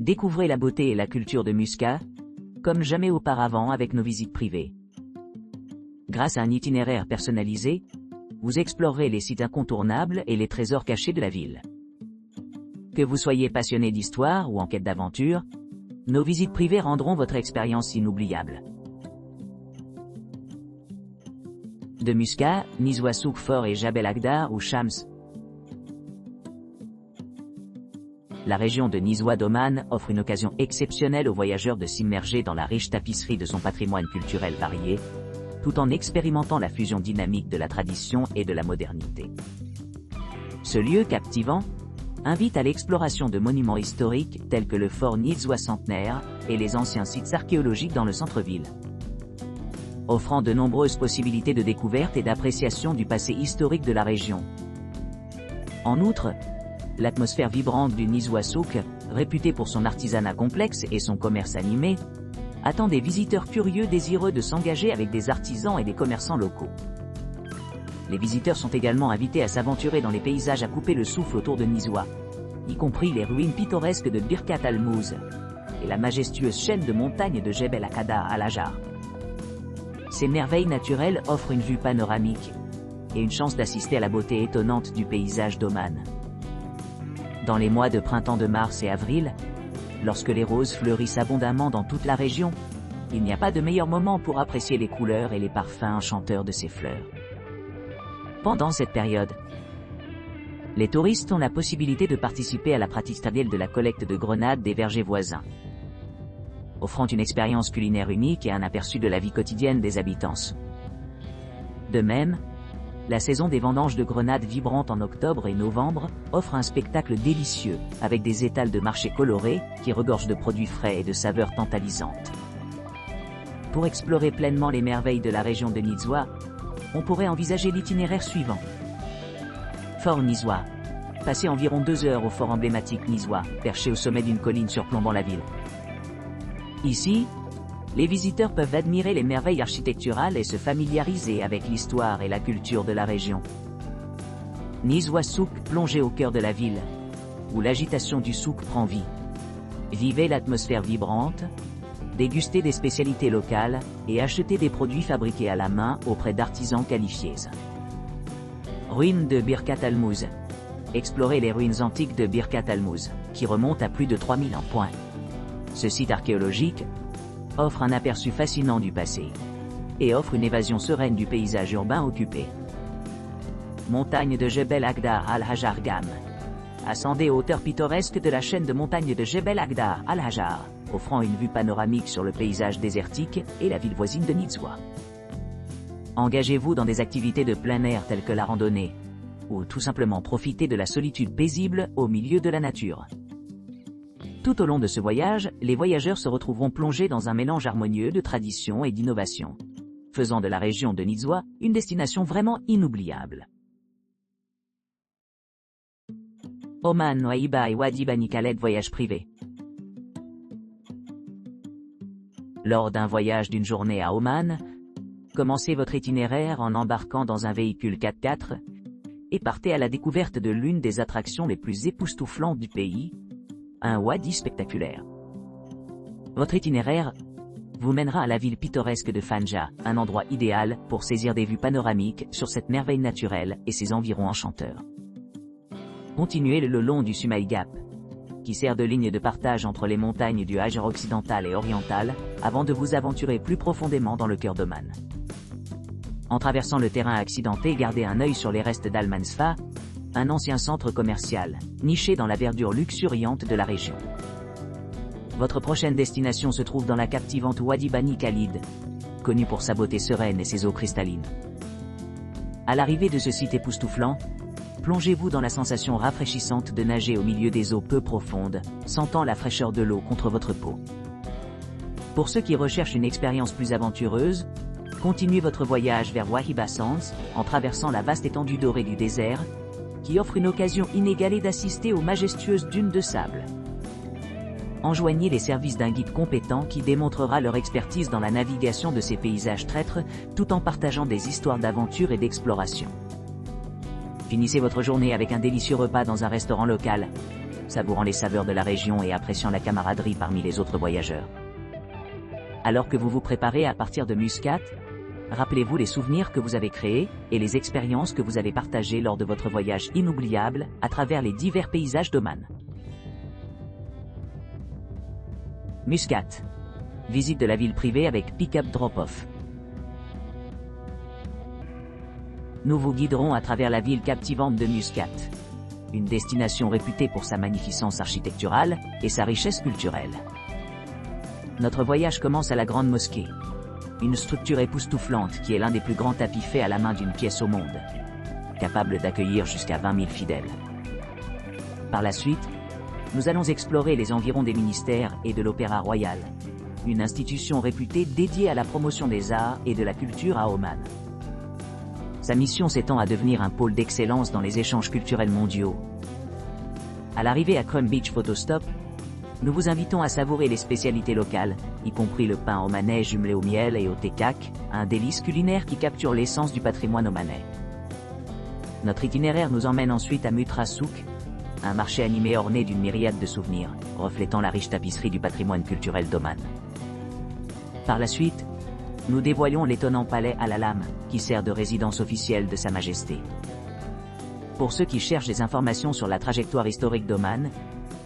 Découvrez la beauté et la culture de Muscat, comme jamais auparavant avec nos visites privées. Grâce à un itinéraire personnalisé, vous explorerez les sites incontournables et les trésors cachés de la ville. Que vous soyez passionné d'histoire ou en quête d'aventure, nos visites privées rendront votre expérience inoubliable. De Muscat, Nizwa Souk Fort et Jebel Akhdar ou Shams. La région de Nizwa d'Oman offre une occasion exceptionnelle aux voyageurs de s'immerger dans la riche tapisserie de son patrimoine culturel varié, tout en expérimentant la fusion dynamique de la tradition et de la modernité. Ce lieu captivant invite à l'exploration de monuments historiques tels que le fort Nizwa centenaire et les anciens sites archéologiques dans le centre-ville, offrant de nombreuses possibilités de découverte et d'appréciation du passé historique de la région. En outre, l'atmosphère vibrante du Nizwa Souk, réputée pour son artisanat complexe et son commerce animé, attend des visiteurs curieux désireux de s'engager avec des artisans et des commerçants locaux. Les visiteurs sont également invités à s'aventurer dans les paysages à couper le souffle autour de Nizwa, y compris les ruines pittoresques de Birkat al-Mouz et la majestueuse chaîne de montagnes de Jebel Akhdar al-Hajar. Ces merveilles naturelles offrent une vue panoramique et une chance d'assister à la beauté étonnante du paysage d'Oman. Dans les mois de printemps de mars et avril, lorsque les roses fleurissent abondamment dans toute la région, il n'y a pas de meilleur moment pour apprécier les couleurs et les parfums enchanteurs de ces fleurs. Pendant cette période, les touristes ont la possibilité de participer à la pratique traditionnelle de la collecte de grenades des vergers voisins, offrant une expérience culinaire unique et un aperçu de la vie quotidienne des habitants. De même, la saison des vendanges de grenades vibrantes en octobre et novembre offre un spectacle délicieux, avec des étals de marché colorés qui regorgent de produits frais et de saveurs tantalisantes. Pour explorer pleinement les merveilles de la région de Nizwa, on pourrait envisager l'itinéraire suivant. Fort Nizwa. Passez environ 2 heures au fort emblématique Nizwa, perché au sommet d'une colline surplombant la ville. Ici, les visiteurs peuvent admirer les merveilles architecturales et se familiariser avec l'histoire et la culture de la région. Nizwa Souk, plongé au cœur de la ville, où l'agitation du souk prend vie. Vivez l'atmosphère vibrante, dégustez des spécialités locales et achetez des produits fabriqués à la main auprès d'artisans qualifiés. Ruines de Birkat al-Mouz. Explorez les ruines antiques de Birkat al-Mouz, qui remontent à plus de 3000 ans. Ce site archéologique offre un aperçu fascinant du passé et offre une évasion sereine du paysage urbain occupé. Montagne de Jebel Akhdar al-Hajar Gam. Ascendez aux hauteurs pittoresques de la chaîne de montagnes de Jebel Akhdar al-Hajar, offrant une vue panoramique sur le paysage désertique et la ville voisine de Nizwa. Engagez-vous dans des activités de plein air telles que la randonnée, ou tout simplement profitez de la solitude paisible au milieu de la nature. Tout au long de ce voyage, les voyageurs se retrouveront plongés dans un mélange harmonieux de tradition et d'innovation, faisant de la région de Nizwa une destination vraiment inoubliable. Oman, Noaïba et Wadi Bani Khaled voyage privé. Lors d'un voyage d'une journée à Oman, commencez votre itinéraire en embarquant dans un véhicule 4x4 et partez à la découverte de l'une des attractions les plus époustouflantes du pays, un wadi spectaculaire. Votre itinéraire vous mènera à la ville pittoresque de Fanja, un endroit idéal pour saisir des vues panoramiques sur cette merveille naturelle et ses environs enchanteurs. Continuez le long du Sumai Gap, qui sert de ligne de partage entre les montagnes du Hajar occidental et oriental, avant de vous aventurer plus profondément dans le cœur d'Oman. En traversant le terrain accidenté, gardez un œil sur les restes d'Al-Mansfa, un ancien centre commercial, niché dans la verdure luxuriante de la région. Votre prochaine destination se trouve dans la captivante Wadi Bani Khaled, connue pour sa beauté sereine et ses eaux cristallines. À l'arrivée de ce site époustouflant, plongez-vous dans la sensation rafraîchissante de nager au milieu des eaux peu profondes, sentant la fraîcheur de l'eau contre votre peau. Pour ceux qui recherchent une expérience plus aventureuse, continuez votre voyage vers Wahiba Sands, en traversant la vaste étendue dorée du désert, qui offre une occasion inégalée d'assister aux majestueuses dunes de sable. Enjoignez les services d'un guide compétent qui démontrera leur expertise dans la navigation de ces paysages traîtres, tout en partageant des histoires d'aventure et d'exploration. Finissez votre journée avec un délicieux repas dans un restaurant local, savourant les saveurs de la région et appréciant la camaraderie parmi les autres voyageurs. Alors que vous vous préparez à partir de Muscat, rappelez-vous les souvenirs que vous avez créés et les expériences que vous avez partagées lors de votre voyage inoubliable à travers les divers paysages d'Oman. Muscat. Visite de la ville privée avec pick-up drop-off. Nous vous guiderons à travers la ville captivante de Muscat, une destination réputée pour sa magnificence architecturale et sa richesse culturelle. Notre voyage commence à la Grande Mosquée, une structure époustouflante qui est l'un des plus grands tapis faits à la main d'une pièce au monde, capable d'accueillir jusqu'à 20 000 fidèles. Par la suite, nous allons explorer les environs des ministères et de l'Opéra Royal, une institution réputée dédiée à la promotion des arts et de la culture à Oman. Sa mission s'étend à devenir un pôle d'excellence dans les échanges culturels mondiaux. À l'arrivée à Crum Beach Photostop, nous vous invitons à savourer les spécialités locales, y compris le pain omanais jumelé au miel et au tekak, un délice culinaire qui capture l'essence du patrimoine omanais. Notre itinéraire nous emmène ensuite à Mutra Souk, un marché animé orné d'une myriade de souvenirs, reflétant la riche tapisserie du patrimoine culturel d'Oman. Par la suite, nous dévoilons l'étonnant palais Al-Alam, qui sert de résidence officielle de Sa Majesté. Pour ceux qui cherchent des informations sur la trajectoire historique d'Oman,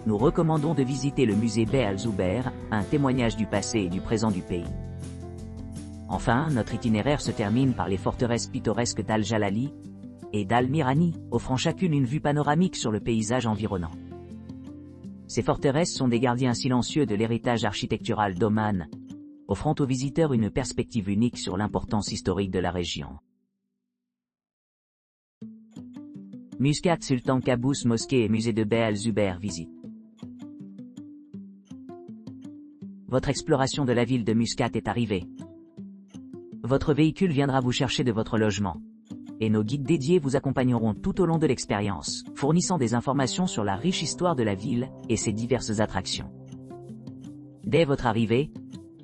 nous recommandons de visiter le musée Bey Al-Zubair, un témoignage du passé et du présent du pays. Enfin, notre itinéraire se termine par les forteresses pittoresques d'Al-Jalali et d'Al-Mirani, offrant chacune une vue panoramique sur le paysage environnant. Ces forteresses sont des gardiens silencieux de l'héritage architectural d'Oman, offrant aux visiteurs une perspective unique sur l'importance historique de la région. Muscat Sultan Qaboos Mosquée et musée de Bey Al-Zubair visite. Votre exploration de la ville de Muscat est arrivée. Votre véhicule viendra vous chercher de votre logement, et nos guides dédiés vous accompagneront tout au long de l'expérience, fournissant des informations sur la riche histoire de la ville et ses diverses attractions. Dès votre arrivée,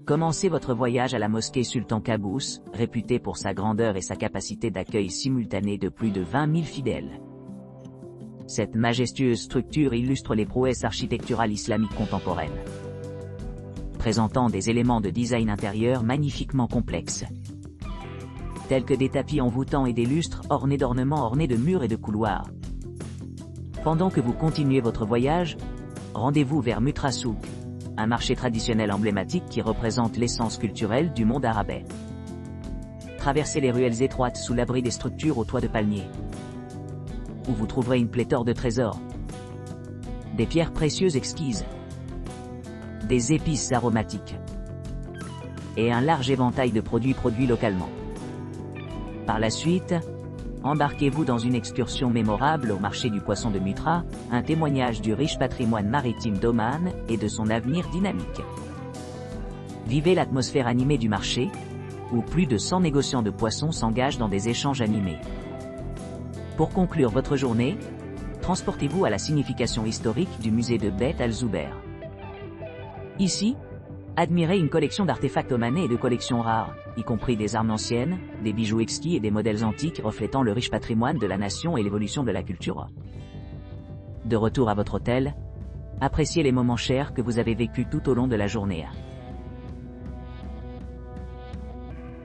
commencez votre voyage à la mosquée Sultan Qaboos, réputée pour sa grandeur et sa capacité d'accueil simultané de plus de 20 000 fidèles. Cette majestueuse structure illustre les prouesses architecturales islamiques contemporaines, présentant des éléments de design intérieur magnifiquement complexes, tels que des tapis envoûtants et des lustres ornés d'ornements ornés de murs et de couloirs. Pendant que vous continuez votre voyage, rendez-vous vers Mutra Souk, un marché traditionnel emblématique qui représente l'essence culturelle du monde arabais. Traversez les ruelles étroites sous l'abri des structures aux toits de palmiers, où vous trouverez une pléthore de trésors, des pierres précieuses exquises, des épices aromatiques, et un large éventail de produits localement. Par la suite, embarquez-vous dans une excursion mémorable au marché du poisson de Mutra, un témoignage du riche patrimoine maritime d'Oman et de son avenir dynamique. Vivez l'atmosphère animée du marché, où plus de 100 négociants de poissons s'engagent dans des échanges animés. Pour conclure votre journée, transportez-vous à la signification historique du musée de Bey Al-Zubair. Ici, admirez une collection d'artefacts omanais et de collections rares, y compris des armes anciennes, des bijoux exquis et des modèles antiques reflétant le riche patrimoine de la nation et l'évolution de la culture. De retour à votre hôtel, appréciez les moments chers que vous avez vécus tout au long de la journée.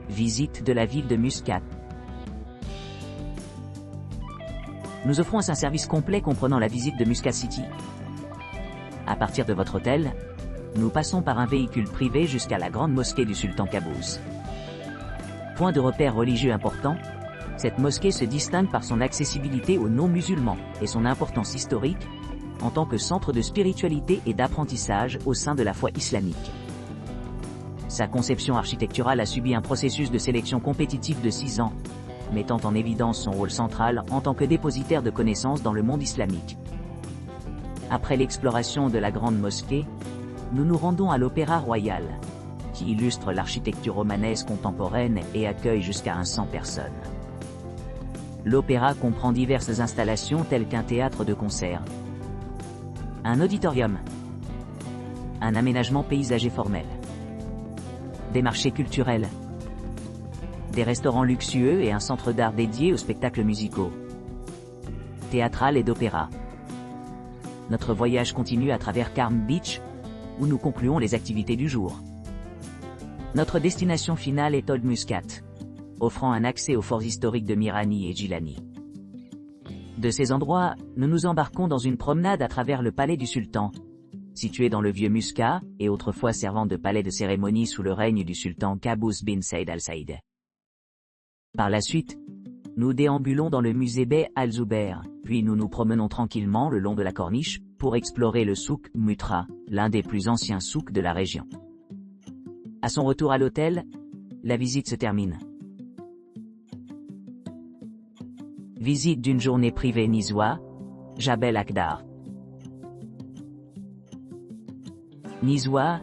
Visite de la ville de Muscat. Nous offrons un service complet comprenant la visite de Muscat City. À partir de votre hôtel, nous passons par un véhicule privé jusqu'à la grande mosquée du Sultan Qaboos. Point de repère religieux important, cette mosquée se distingue par son accessibilité aux non-musulmans et son importance historique en tant que centre de spiritualité et d'apprentissage au sein de la foi islamique. Sa conception architecturale a subi un processus de sélection compétitif de 6 ans, mettant en évidence son rôle central en tant que dépositaire de connaissances dans le monde islamique. Après l'exploration de la grande mosquée, nous nous rendons à l'Opéra Royal, qui illustre l'architecture romanaise contemporaine et accueille jusqu'à 100 personnes. L'opéra comprend diverses installations telles qu'un théâtre de concert, un auditorium, un aménagement paysager formel, des marchés culturels, des restaurants luxueux et un centre d'art dédié aux spectacles musicaux, théâtrales et d'opéra. notre voyage continue à travers Carm Beach, où nous concluons les activités du jour. Notre destination finale est Old Muscat, offrant un accès aux forts historiques de Mirani et Gilani. De ces endroits, nous nous embarquons dans une promenade à travers le palais du sultan, situé dans le vieux Muscat et autrefois servant de palais de cérémonie sous le règne du sultan Qaboos bin Said al-Saïd. Par la suite, nous déambulons dans le musée Bey al-Zubair, puis nous nous promenons tranquillement le long de la corniche pour explorer le souk Mutra, l'un des plus anciens souks de la région. À son retour à l'hôtel, la visite se termine. Visite d'une journée privée Nizwa, Jabel Akdar. Nizwa,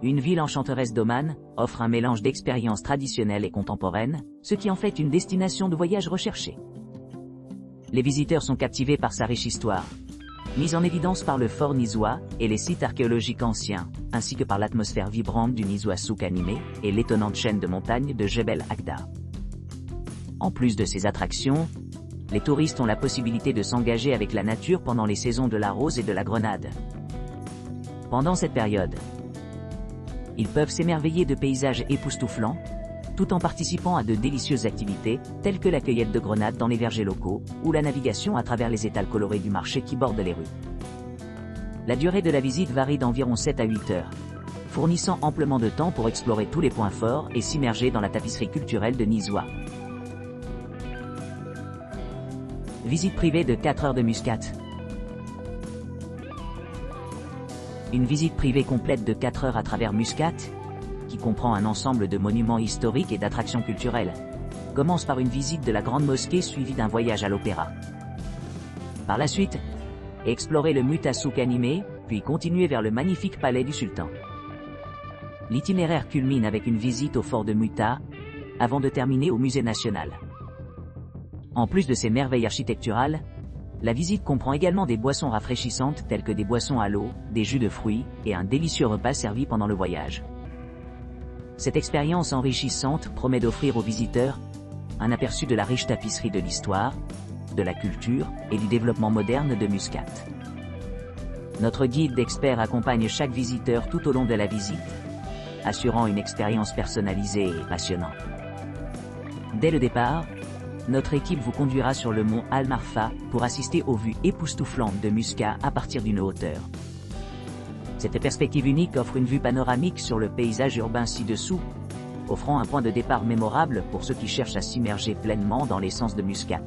une ville enchanteresse d'Oman, offre un mélange d'expériences traditionnelles et contemporaines, ce qui en fait une destination de voyage recherchée. Les visiteurs sont captivés par sa riche histoire, mise en évidence par le fort Nizwa et les sites archéologiques anciens, ainsi que par l'atmosphère vibrante du Nizwa Souk animé et l'étonnante chaîne de montagnes de Jebel Akdar. En plus de ces attractions, les touristes ont la possibilité de s'engager avec la nature pendant les saisons de la rose et de la grenade. Pendant cette période, ils peuvent s'émerveiller de paysages époustouflants, tout en participant à de délicieuses activités, telles que la cueillette de grenades dans les vergers locaux, ou la navigation à travers les étals colorés du marché qui bordent les rues. La durée de la visite varie d'environ 7 à 8 heures, fournissant amplement de temps pour explorer tous les points forts et s'immerger dans la tapisserie culturelle de Nizwa. Visite privée de 4 heures de Muscat. Une visite privée complète de 4 heures à travers Muscat, qui comprend un ensemble de monuments historiques et d'attractions culturelles, commence par une visite de la grande mosquée suivie d'un voyage à l'opéra. Par la suite, explorer le Muta Souk animé, puis continuer vers le magnifique palais du sultan. L'itinéraire culmine avec une visite au fort de Muta, avant de terminer au musée national. En plus de ces merveilles architecturales, la visite comprend également des boissons rafraîchissantes telles que des boissons à l'eau, des jus de fruits et un délicieux repas servi pendant le voyage. Cette expérience enrichissante promet d'offrir aux visiteurs un aperçu de la riche tapisserie de l'histoire, de la culture et du développement moderne de Muscat. Notre guide d'experts accompagne chaque visiteur tout au long de la visite, assurant une expérience personnalisée et passionnante. Dès le départ, notre équipe vous conduira sur le mont Al-Marfa pour assister aux vues époustouflantes de Muscat à partir d'une hauteur. Cette perspective unique offre une vue panoramique sur le paysage urbain ci-dessous, offrant un point de départ mémorable pour ceux qui cherchent à s'immerger pleinement dans l'essence de Muscat.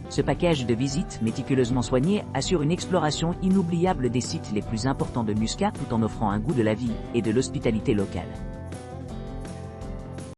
Ce package de visites méticuleusement soigné assure une exploration inoubliable des sites les plus importants de Muscat tout en offrant un goût de la vie et de l'hospitalité locale.